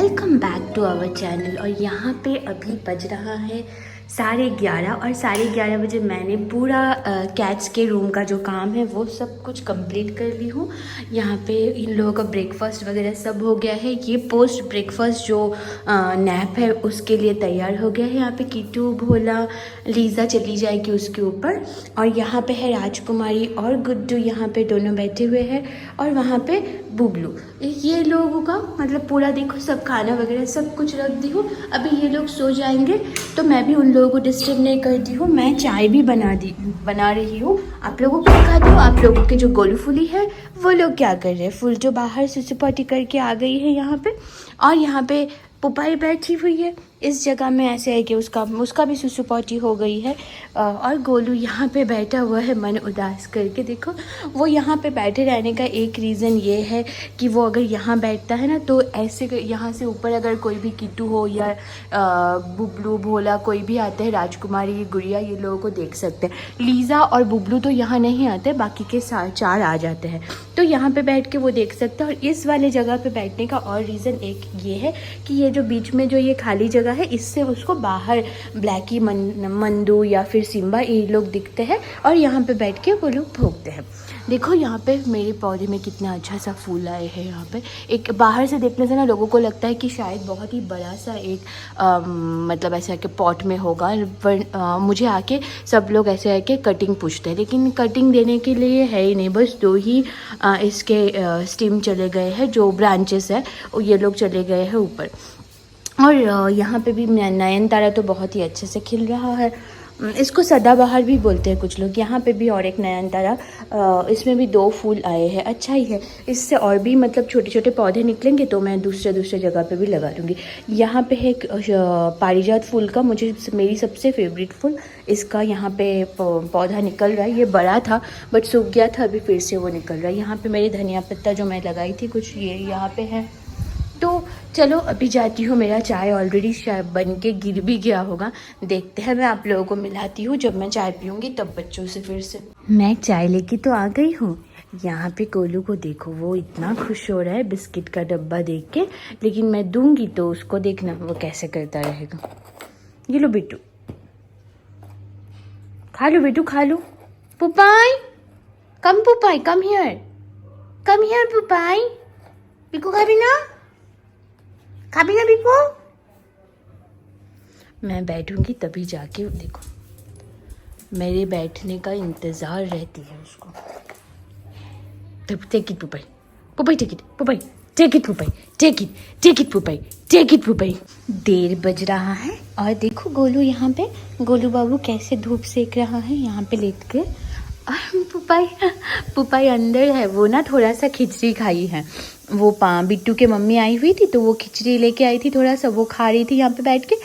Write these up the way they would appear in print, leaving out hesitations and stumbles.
Welcome back to our channel. और यहाँ पे अभी बज रहा है 11:30 और 11:30 बजे मैंने पूरा कैट्स के रूम का जो काम है वो सब कुछ कंप्लीट कर ली हूँ। यहाँ पे इन लोगों का ब्रेकफास्ट वगैरह सब हो गया है। ये पोस्ट ब्रेकफास्ट जो नैप है उसके लिए तैयार हो गया है। यहाँ पे कीटू, भोला, लीज़ा चली जाएगी उसके ऊपर। और यहाँ पे है राजकुमारी और गुड्डू, यहाँ पे दोनों बैठे हुए हैं। और वहाँ पे बुबलू। ये लोगों का मतलब पूरा देखो सब खाना वगैरह सब कुछ रख दी हूँ। अभी ये लोग सो जाएंगे तो मैं भी उन लोगों को डिस्टर्ब नहीं करती हूँ। मैं चाय भी बना रही हूँ। आप लोगों को दिखाती हूँ। आप लोगों के जो गोलू फुली है वो लोग क्या कर रहे हैं। फुल जो बाहर सुसु पॉटी करके आ गई है यहाँ पे। और यहाँ पे पुपाई बैठी हुई है इस जगह में। ऐसे है कि उसका भी सुसु पॉटी हो गई है। और गोलू यहाँ पे बैठा हुआ है मन उदास करके। देखो वो यहाँ पे बैठे रहने का एक रीज़न ये है कि वो अगर यहाँ बैठता है ना तो ऐसे यहाँ से ऊपर अगर कोई भी किट्टू हो या बुबलू, भोला कोई भी आते हैं, राजकुमारी, गुड़िया, ये लोगों को देख सकते हैं। लीज़ा और बुबलू तो यहाँ नहीं आते, बाकी के 4 आ जाते हैं तो यहाँ पे बैठ के वो देख सकते हैं। और इस वाले जगह पे बैठने का और रीज़न एक ये है कि ये जो बीच में जो ये खाली जगह है इससे उसको बाहर ब्लैकी, मंदू या फिर सिम्बा ये लोग दिखते हैं और यहाँ पे बैठ के वो लोग भोंकते हैं। देखो यहाँ पे मेरे पौधे में कितना अच्छा सा फूल आए हैं। यहाँ पे एक बाहर से देखने से ना लोगों को लगता है कि शायद बहुत ही बड़ा सा एक मतलब ऐसा कि पॉट में होगा, पर मुझे आके सब लोग ऐसे है कि कटिंग पूछते हैं, लेकिन कटिंग देने के लिए है ही नहीं। बस 2 ही इसके स्टेम चले गए हैं, जो ब्रांचेस है ये लोग चले गए हैं ऊपर। और यहाँ पे भी नयनतारा तो बहुत ही अच्छे से खिल रहा है। इसको सदाबहार भी बोलते हैं कुछ लोग। यहाँ पे भी और एक नयनतारा, इसमें भी 2 फूल आए हैं। अच्छा ही है, इससे और भी मतलब छोटे छोटे पौधे निकलेंगे तो मैं दूसरे जगह पे भी लगा दूँगी। यहाँ पे है एक पारिजात फूल का, मेरी सबसे फेवरेट फूल इसका यहाँ पे पौधा निकल रहा है। ये बड़ा था बट सूख गया था, अभी फिर से वो निकल रहा है। यहाँ पे मेरी धनिया पत्ता जो मैं लगाई थी कुछ ये यहाँ पे है। तो चलो अभी जाती हूँ। मेरा चाय ऑलरेडी शायद बन के गिर भी गया होगा, देखते हैं। मैं आप लोगों को मिलाती हूँ जब मैं चाय पीऊँगी तब बच्चों से फिर से। मैं चाय लेके तो आ गई हूँ। यहाँ पे कोलू को देखो, वो इतना खुश हो रहा है बिस्किट का डब्बा देख के, लेकिन मैं दूंगी तो उसको देखना वो कैसे करता रहेगा। ये लो बेटू, खा लो बेटू, खा लो। पुपाई कम, पुपाई कम हियर पुपाई। बिको खाबी ना, खाबी ना बिको। मैं बैठूंगी तभी जाके देखो मेरे बैठने का इंतजार रहती है उसको। Take it Popeye, Popeye take it, Popeye take it, Popeye take it Popeye, take it Popeye. देर बज रहा है और देखो गोलू यहाँ पे, गोलू बाबू कैसे धूप सेक रहा है यहाँ पे लेट के। पुपाई अंदर है। वो ना थोड़ा सा खिचड़ी खाई है। वो बिट्टू के मम्मी आई हुई थी तो वो खिचड़ी लेके आई थी, थोड़ा सा वो खा रही थी यहाँ पे बैठ के,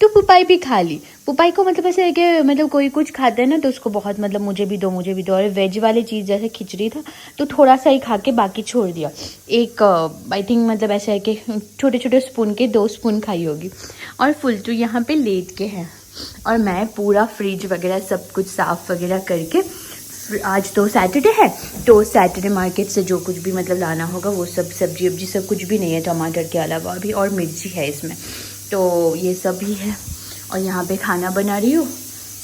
तो पुपाई भी खा ली। पुपाई को मतलब ऐसे है कि मतलब कोई कुछ खाता है ना तो उसको बहुत मतलब मुझे भी दो। और वेज वाली चीज़ जैसे खिचड़ी था तो थोड़ा सा ही खा के बाकी छोड़ दिया। एक आई थिंक मतलब ऐसा है कि छोटे छोटे स्पून के 2 स्पून खाई होगी। और फुलटू यहाँ पे लेट के है और मैं पूरा फ्रिज वगैरह सब कुछ साफ़ वगैरह करके, आज तो सैटरडे है तो सैटरडे मार्केट से जो कुछ भी मतलब लाना होगा वो सब सब्जी वब्जी सब कुछ भी नहीं है टमाटर के अलावा भी, और मिर्ची है इसमें, तो ये सब ही है। और यहाँ पे खाना बना रही हूँ,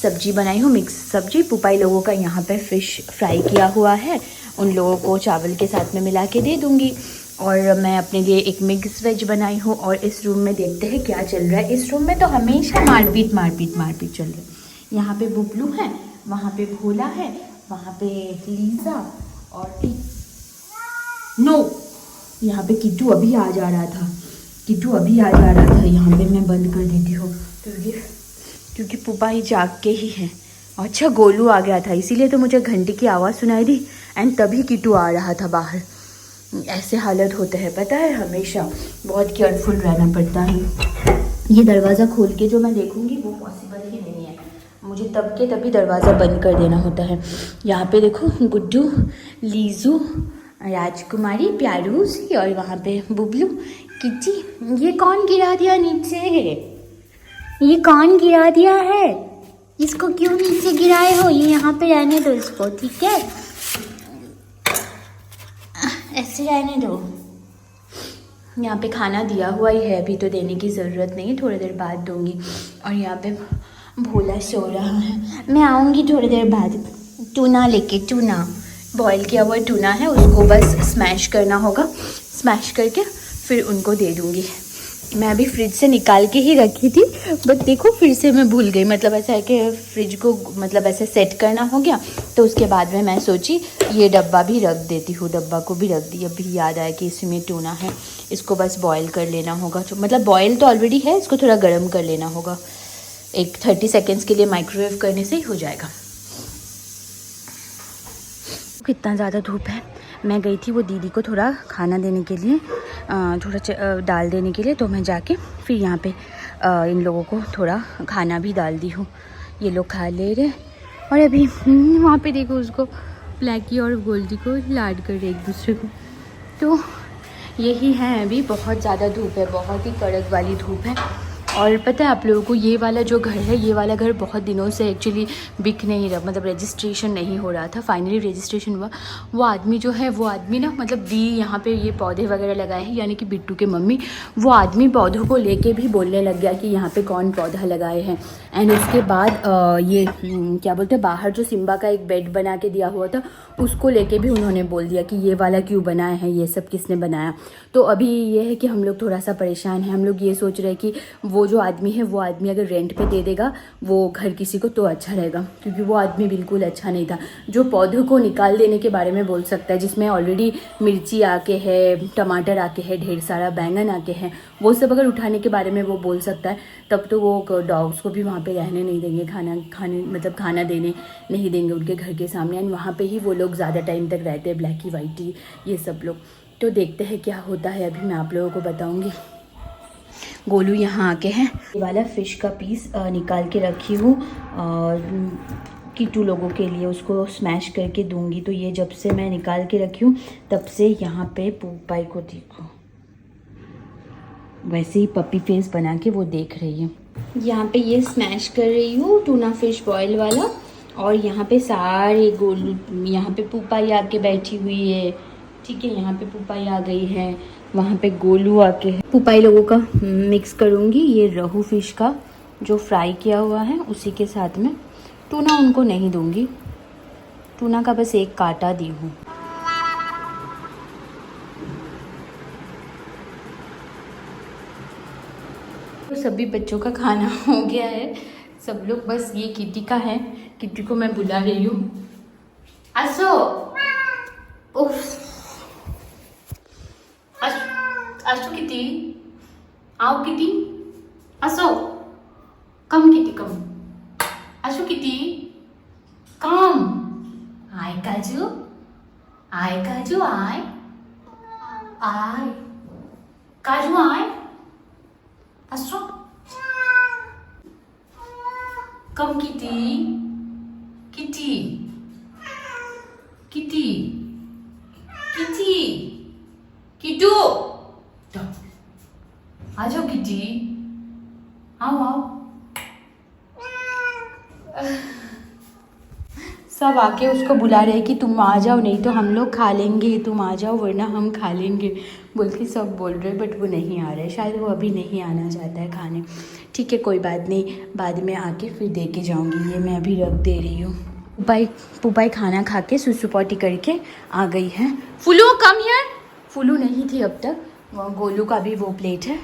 सब्जी बनाई हूँ, मिक्स सब्जी। पुपाई लोगों का यहाँ पे फ़िश फ्राई किया हुआ है, उन लोगों को चावल के साथ में मिला के दे दूँगी। और मैं अपने लिए एक मिक्स वेज बनाई हूँ। और इस रूम में देखते हैं क्या चल रहा है। इस रूम में तो हमेशा मारपीट चल रही है। यहाँ पे बुबलू है, वहाँ पे भोला है, वहाँ पे लीज़ा और नो यहाँ पे किट्टू अभी आ जा रहा था। यहाँ पे मैं बंद कर देती हूँ क्योंकि पुपाई जाग के ही है। अच्छा गोलू आ गया था इसीलिए तो मुझे घंटी की आवाज़ सुनाई दी एंड तभी किट्टू आ रहा था बाहर। ऐसे हालत होते हैं पता है, हमेशा बहुत केयरफुल रहना पड़ता है। ये दरवाज़ा खोल के जो मैं देखूँगी वो पॉसिबल ही नहीं है, मुझे तब के तभी दरवाज़ा बंद कर देना होता है। यहाँ पे देखो गुड्डू, लीजू, राजकुमारी, प्यारू सी, और वहाँ पे बुबलू, किटी। ये कौन गिरा दिया नीचे? ये कौन गिरा दिया है? इसको क्यों नीचे गिराए हो? ये यहाँ पे रहने दो इसको, ठीक है? ऐसे रहने दो। यहाँ पे खाना दिया हुआ ही है, अभी तो देने की ज़रूरत नहीं है, थोड़ी देर बाद दूँगी। और यहाँ पे भोला सो रहा है, मैं आऊँगी थोड़ी देर बाद टूना लेके। टूना बॉईल किया हुआ टूना है, उसको बस स्मैश करना होगा, स्मैश करके फिर उनको दे दूँगी। मैं अभी फ्रिज से निकाल के ही रखी थी, बट देखो फिर से मैं भूल गई। मतलब ऐसा है कि फ्रिज को मतलब ऐसे सेट करना हो गया, तो उसके बाद में मैं सोची ये डब्बा भी रख देती हूँ, डब्बा को भी रख दी। अभी याद आया कि इसमें टूना है, इसको बस बॉईल कर लेना होगा। मतलब बॉईल तो ऑलरेडी है, इसको थोड़ा गर्म कर लेना होगा, एक 30 सेकेंड्स के लिए माइक्रोवेव करने से ही हो जाएगा। कितना ज़्यादा धूप है। मैं गई थी वो दीदी को थोड़ा खाना देने के लिए, थोड़ा दाल देने के लिए, तो मैं जाके फिर यहाँ पे इन लोगों को थोड़ा खाना भी डाल दी हूँ। ये लोग खा ले रहे। और अभी वहाँ पे देखो उसको, ब्लैकी और गोल्डी को लाड कर रहे एक दूसरे को। तो यही है, अभी बहुत ज़्यादा धूप है, बहुत ही कड़क वाली धूप है। और पता है आप लोगों को, ये वाला जो घर है, ये वाला घर बहुत दिनों से एक्चुअली बिक नहीं रहा, मतलब रजिस्ट्रेशन नहीं हो रहा था। फाइनली रजिस्ट्रेशन हुआ। वो आदमी जो है, वो आदमी ना, मतलब दी यहाँ पे ये पौधे वगैरह लगाए हैं, यानी कि बिट्टू के मम्मी, वो आदमी पौधों को लेके भी बोलने लग गया कि यहाँ पे कौन पौधा लगाए हैं। एंड उसके बाद ये क्या बोलते हैं, बाहर जो सिम्बा का एक बेड बना के दिया हुआ था, उसको लेके भी उन्होंने बोल दिया कि ये वाला क्यों बनाए हैं, ये सब किसने बनाया। तो अभी ये है कि हम लोग थोड़ा सा परेशान हैं। हम लोग ये सोच रहे हैं कि वो जो आदमी है, वो आदमी अगर रेंट पे दे देगा वो घर किसी को, तो अच्छा रहेगा, क्योंकि वो आदमी बिल्कुल अच्छा नहीं था। जो पौधों को निकाल देने के बारे में बोल सकता है, जिसमें ऑलरेडी मिर्ची आके है, टमाटर आके है, ढेर सारा बैंगन आके है, वो सब अगर उठाने के बारे में वो बोल सकता है, तब तो वो डॉग्स को भी वहाँ पे रहने नहीं देंगे, खाना देने नहीं देंगे उनके घर के सामने। एंड वहाँ पे ही वो लोग ज़्यादा टाइम तक रहते हैं, ब्लैकी वाइटी ये सब लोग। तो देखते हैं क्या होता है, अभी मैं आप लोगों को बताऊँगी। गोलू यहाँ आके हैं, ये वाला फ़िश का पीस निकाल के रखी हूँ और किट्टू लोगों के लिए, उसको स्मैश करके दूंगी। तो ये जब से मैं निकाल के रखी हूँ, तब से यहाँ पे पुपाई को देखो, वैसे ही पपी फेस बना के वो देख रही है। यहाँ पे ये स्मैश कर रही हूँ टूना फिश बॉयल वाला। और यहाँ पे सारे गोलू, यहाँ पे पुपाई आके बैठी हुई है, ठीक है, यहाँ पे पुपाई आ गई है, वहाँ पे गोलू आके है। पुपाई लोगों का मिक्स करूँगी ये रहू फिश का जो फ्राई किया हुआ है, उसी के साथ में। टूना उनको नहीं दूँगी, टूना का बस एक कांटा दी हूँ। तो सभी बच्चों का खाना हो गया है, सब लोग, बस ये किटी का है। किटी को मैं बुला रही हूँ, आसो। उफ, आसो किटी, आओ किटी, आसो, कम किटी कम, आसो किटी, कम, आय काजू, आय काजू, आय आय काजू, आय आसो, कम kitty, kitty, kitty, kitty, Kitu, आ जाओ किटी, आओ आओ। सब आके उसको बुला रहे कि तुम आ जाओ, नहीं तो हम लोग खा लेंगे, तुम आ जाओ वरना हम खा लेंगे बोल के सब बोल रहे, बट वो नहीं आ रहे, शायद वो अभी नहीं आना चाहता है खाने। ठीक है, कोई बात नहीं, बाद में आके फिर दे के जाऊँगी। ये मैं अभी रख दे रही हूँ। पुपाई खाना खा के सुसु पॉटी करके आ गई है। फुलू कम हियर, फुलू नहीं थी अब तक, गोलू का भी वो प्लेट है।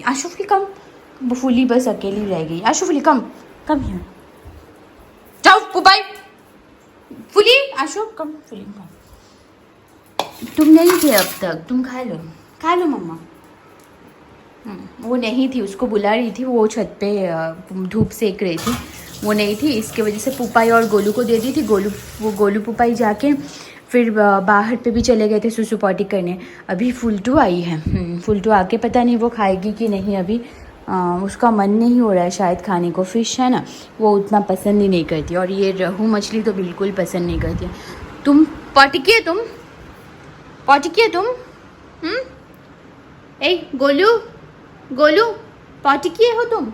आशुफली कम, फुली बस अकेली रह गई। आशुफली कम, कम हियर, जाओ पुपाई, फुली, आशु कम, फुली कम। तुम नहीं थे अब तक, तुम खा लो मम्मा। वो नहीं थी, उसको बुला रही थी, वो छत पे धूप सेक रही थी, वो नहीं थी, इसके वजह से पुपाई और गोलू को दे दी थी। गोलू पुपाई जाके फिर बाहर पे भी चले गए थे सुसु पॉटी करने। अभी फुलटू आई है, फुलटू आके पता नहीं वो खाएगी कि नहीं, अभी उसका मन नहीं हो रहा है शायद खाने को। फ़िश है ना, वो उतना पसंद ही नहीं करती, और ये रहू मछली तो बिल्कुल पसंद नहीं करती। तुम पॉटी किए, तुम पॉटी किए तुम, ए गोलू पॉटी किए हो तुम?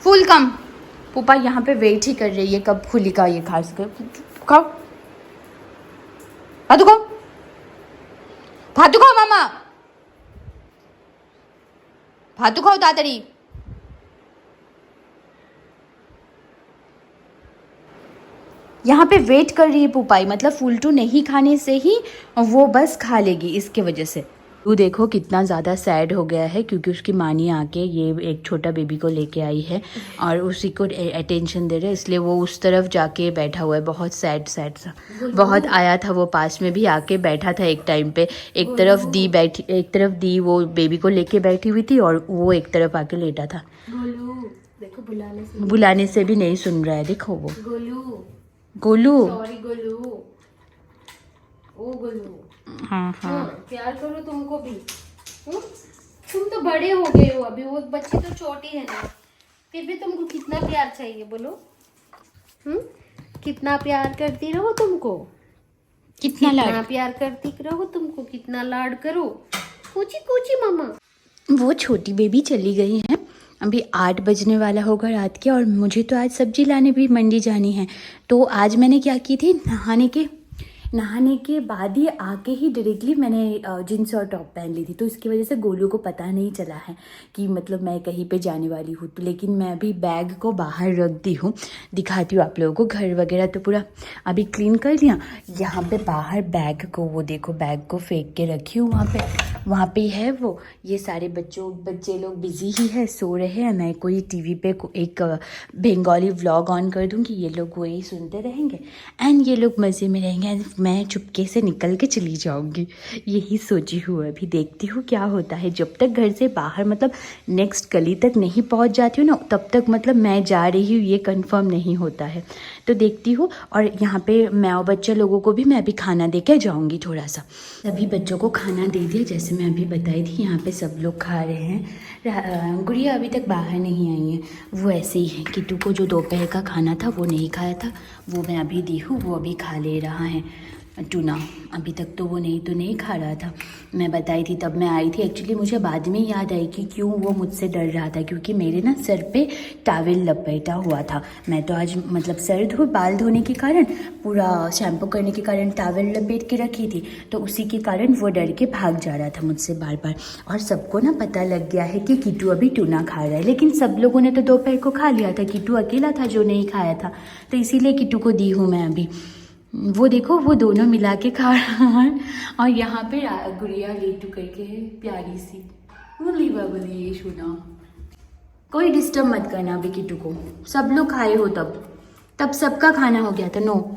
फुल कम। पुपा यहाँ पे वेट ही कर रही है कब फुली का ये खा सके। खाओ, आ तो खाओ। भातू खाओ मामा, भातू खाओ तातड़ी। यहाँ पे वेट कर रही है पुपाई, मतलब फुलटू नहीं खाने से ही वो बस खा लेगी, इसके वजह से। तू देखो कितना ज़्यादा सैड हो गया है क्योंकि उसकी मानी आके ये एक छोटा बेबी को लेके आई है और उसी को अटेंशन दे रहे हैं, इसलिए वो उस तरफ जाके बैठा हुआ है। बहुत सैड सैड सा, बहुत आया था वो, पास में भी आके बैठा था एक टाइम पे। एक तरफ दी वो बेबी को लेके बैठी हुई थी और वो एक तरफ आके लेटा था। देखो बुलाने से भी नहीं सुन रहा है, देखो वो। गोलू, सॉरी गोलू, ओ गोलू। हाँ हाँ, प्यार करो तुमको भी। तुम तो बड़े हो गए हो अभी, वो बच्ची तो छोटी है ना, फिर भी तुमको कितना प्यार चाहिए बोलो। कितना प्यार करती रहो तुमको, कितना प्यार करती रहो तुमको, कितना लाड करो। कूची कूची मामा। वो छोटी बेबी चली गई है, अभी 8 बजने वाला होगा रात के, और मुझे तो आज सब्जी लाने भी मंडी जानी है। तो आज मैंने क्या की थी, नहाने के बाद ही आके ही डायरेक्टली मैंने जीन्स और टॉप पहन ली थी, तो इसकी वजह से गोलू को पता नहीं चला है कि मतलब मैं कहीं पे जाने वाली हूँ। तो लेकिन मैं अभी बैग को बाहर रख दी हूँ, दिखाती हूँ आप लोगों को। घर वगैरह तो पूरा अभी क्लीन कर लिया। यहाँ पे बाहर बैग को, वो देखो बैग को फेंक के रखी हूँ वहाँ पे है वो। ये सारे बच्चे लोग बिजी ही है, सो रहे हैं। मैं कोई टीवी पे एक बंगाली व्लॉग ऑन कर दूँगी, ये लोग वही सुनते रहेंगे एंड ये लोग मज़े में रहेंगे, मैं चुपके से निकल के चली जाऊंगी। यही सोची हूँ, अभी देखती हूँ क्या होता है। जब तक घर से बाहर मतलब नेक्स्ट गली तक नहीं पहुँच जाती हूँ ना, तब तक मतलब मैं जा रही हूँ ये कंफर्म नहीं होता है। तो देखती हूँ। और यहाँ पे मैं और बच्चे लोगों को भी मैं अभी खाना दे के जाऊँगी थोड़ा सा। सभी बच्चों को खाना दे दिया, जैसे मैं अभी बताई थी। यहाँ पे सब लोग खा रहे हैं। गुड़िया अभी तक बाहर नहीं आई है, वो ऐसे ही है। किट्टू को जो दोपहर का खाना था वो नहीं खाया था, वो मैं अभी दी हूँ, वो अभी खा ले रहा है टूना। अभी तक तो वो नहीं खा रहा था। मैं बताई थी तब मैं आई थी। एक्चुअली मुझे बाद में याद आई कि क्यों वो मुझसे डर रहा था, क्योंकि मेरे ना सर पे टॉवेल लपेटा हुआ था। मैं तो आज मतलब सर बाल धोने के कारण, पूरा शैम्पू करने के कारण टॉवेल लपेट के रखी थी, तो उसी के कारण वो डर के भाग जा रहा था मुझसे बार बार। और सबको ना पता लग गया है कि किट्टू अभी टूना खा रहा है, लेकिन सब लोगों ने तो दोपहर को खा लिया था, किट्टू अकेला था जो नहीं खाया था, तो इसीलिए किट्टू को दी हूँ मैं अभी। वो देखो वो दोनों मिला के खा रहा है। और यहाँ पे गुड़िया लेटू करके है, प्यारी सी बोली बाबली ये सुना। कोई डिस्टर्ब मत करना अभी किट्टू को, सब लोग खाए हो तब सबका खाना हो गया था। नो,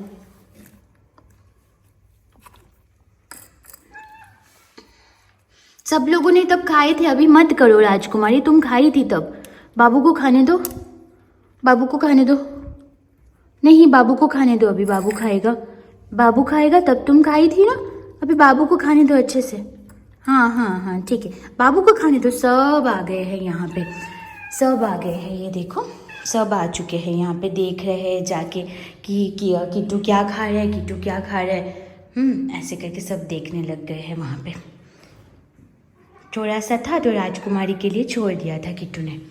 सब लोगों ने तब खाए थे, अभी मत करो राजकुमारी, तुम खाई थी तब। बाबू को खाने दो, बाबू को खाने दो। नहीं, बाबू को खाने दो, अभी बाबू खाएगा तब तुम खाई थी ना, अभी बाबू को खाने दो अच्छे से। हाँ ठीक है, बाबू को खाने दो। सब आ गए हैं यहाँ पे, सब आ गए हैं, ये देखो सब आ चुके हैं यहाँ पे। देख रहे हैं जाके कि किट्टू क्या खा रहा है, किट्टू क्या खा रहा है। ऐसे करके सब देखने लग गए हैं वहाँ पे। थोड़ा सा था तो राजकुमारी के लिए छोड़ दिया था किट्टू ने।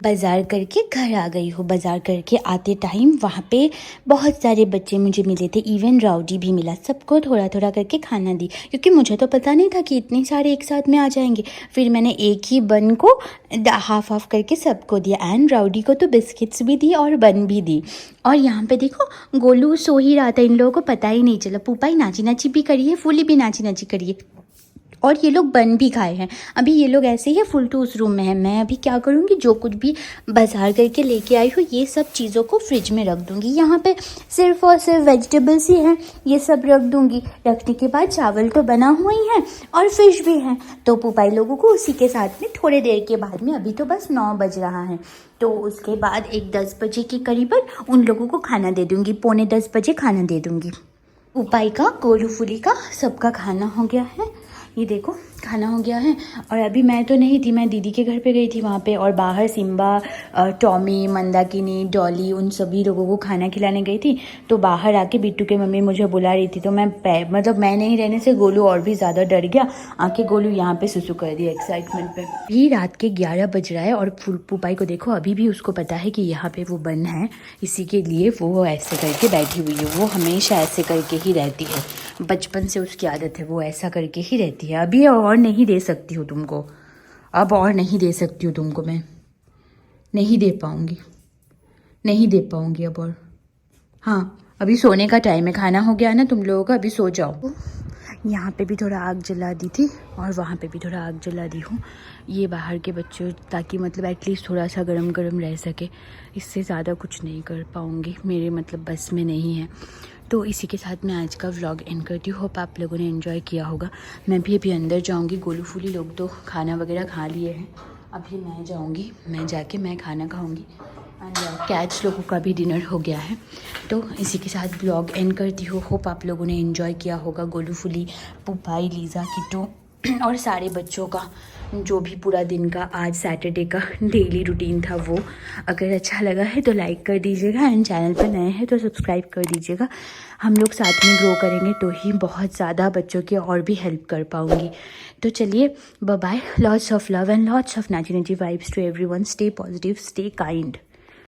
बाज़ार करके घर आ गई हूँ। बाज़ार करके आते टाइम वहाँ पे बहुत सारे बच्चे मुझे मिले थे, इवन राउडी भी मिला। सबको थोड़ा थोड़ा करके खाना दी, क्योंकि मुझे तो पता नहीं था कि इतने सारे एक साथ में आ जाएंगे। फिर मैंने एक ही बन को हाफ करके सबको दिया, एंड राउडी को तो बिस्किट्स भी दी और बन भी दी। और यहाँ पे देखो गोलू सो ही रहा था, इन लोगों को पता ही नहीं चला। पुपाई नाची नाची भी करी है, फूली भी नाची नाची करी है, और ये लोग बन भी खाए हैं। अभी ये लोग ऐसे ही है, फुलटू उस रूम में है। मैं अभी क्या करूँगी, जो कुछ भी बाज़ार करके लेके आई हूँ ये सब चीज़ों को फ्रिज में रख दूँगी। यहाँ पे सिर्फ और सिर्फ वेजिटेबल्स ही हैं, ये सब रख दूँगी। रखने के बाद चावल तो बना हुआ ही है और फिश भी है, तो पुपाई लोगों को उसी के साथ में थोड़ी देर के बाद में, अभी तो बस 9 बज रहा है, तो उसके बाद एक 10 बजे के करीबन उन लोगों को खाना दे दूँगी। 9:45 बजे खाना दे दूँगी। पुपाई का, गोलू फुली का, सबका खाना हो गया है। ये देखो खाना हो गया है। और अभी मैं तो नहीं थी, मैं दीदी के घर पे गई थी वहाँ पे, और बाहर सिम्बा, टॉमी, मंदाकिनी, डॉली, उन सभी लोगों को खाना खिलाने गई थी। तो बाहर आके बिट्टू के मम्मी मुझे बुला रही थी, तो मैं नहीं रहने से गोलू और भी ज़्यादा डर गया। आके गोलू यहाँ पे सुसु कर दिया एक्साइटमेंट पे। अभी रात के 11 बज रहा है और पुपाई को देखो, अभी भी उसको पता है कि यहाँ पे वो बन है, इसी के लिए वो ऐसे करके बैठी हुई है। वो हमेशा ऐसे करके ही रहती है, बचपन से उसकी आदत है, वो ऐसा करके ही रहती है। अभी और नहीं दे सकती हूँ तुमको, अब और नहीं दे सकती हूँ तुमको, मैं नहीं दे पाऊँगी, नहीं दे पाऊँगी अब और। हाँ, अभी सोने का टाइम है, खाना हो गया ना तुम लोगों का, अभी सो जाओ। यहाँ पे भी थोड़ा आग जला दी थी और वहाँ पे भी थोड़ा आग जला दी हूँ, ये बाहर के बच्चों, ताकि मतलब एटलीस्ट थोड़ा सा गरम गरम रह सके। इससे ज़्यादा कुछ नहीं कर पाऊँगी, मेरे मतलब बस में नहीं है। तो इसी के साथ मैं आज का व्लॉग एंड करती हूँ। होप आप लोगों ने एंजॉय किया होगा। मैं भी अभी अंदर जाऊँगी, गोलू फूली लोग तो खाना वगैरह खा लिए हैं, अभी मैं जाऊँगी, मैं जाके मैं खाना खाऊँगी। एंड कैट्स लोगों का भी डिनर हो गया है। तो इसी के साथ ब्लॉग एंड करती हूँ। होप आप लोगों ने एंजॉय किया होगा। गोलू फुली, पुपाई, लीज़ा, किट्टू और सारे बच्चों का जो भी पूरा दिन का आज सैटरडे का डेली रूटीन था वो। अगर अच्छा लगा है तो लाइक कर दीजिएगा, एंड चैनल पर नए हैं तो सब्सक्राइब कर दीजिएगा। हम लोग साथ में ग्रो करेंगे तो ही बहुत ज़्यादा बच्चों की और भी हेल्प कर पाऊँगी। तो चलिए, bye bye, lots of love and lots of natural vibes to everyone. Stay positive, stay kind.